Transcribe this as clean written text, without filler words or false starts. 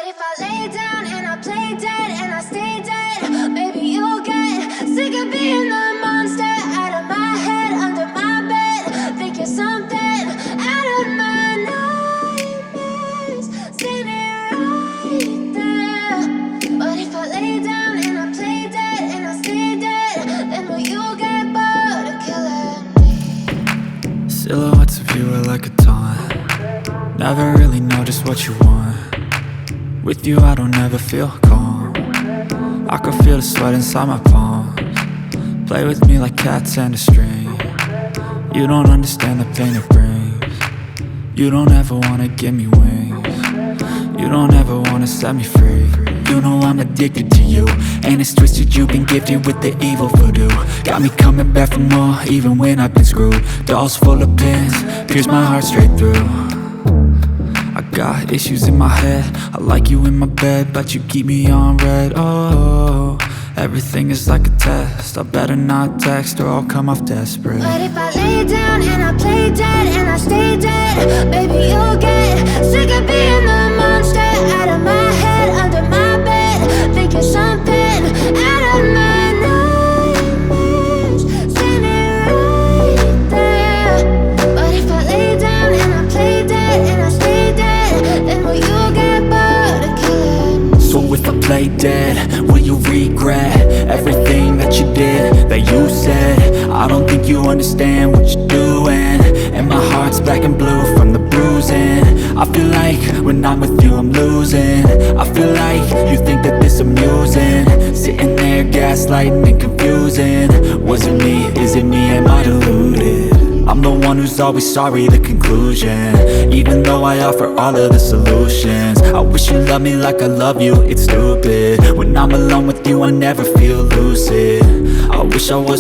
if I lay down and I play dead and I stay dead, maybe you'll get sick of being the monster out of my head, under my bed. Think you're something out of my nightmares, standing right there. But if I lay down and I play dead and I stay dead, then will you get bored of killing me? Silhouettes of you are like a taunt. Never really know just what you want. With you I don't ever feel calm. I can feel the sweat inside my palms. Play with me like cats and a string. You don't understand the pain it brings. You don't ever wanna give me wings. You don't ever wanna set me free. You know I'm addicted to you, and it's twisted, you've been gifted with the evil voodoo. Got me coming back for more, even when I've been screwed. Dolls full of pins, pierce my heart straight through. I got issues in my head, I like you in my bed, but you keep me on red. Oh, everything is like a test, I better not text or I'll come off desperate. But if I lay down and I play dead and I stay dead, baby you'll get sick of being the monster out of my head, under my bed. Think you're something out of my nightmares, standing right there. But if I lay down and I play dead and I stay dead, then will you get bored of killing me? So if I play dead, will you regret everything that you did, that you said? I don't think you understand what you're doing, and my heart's black and blue from the bruising. I feel like when I'm with you I'm losing. I feel like you think that this amusing, sitting there gaslighting and confusing. Was it me? Is it me? Am I deluded? I'm the one who's always sorry, the conclusion, even though I offer all of the solutions. I wish you loved me like I love you, it's stupid. When I'm alone with you I never feel lucid. I wish I was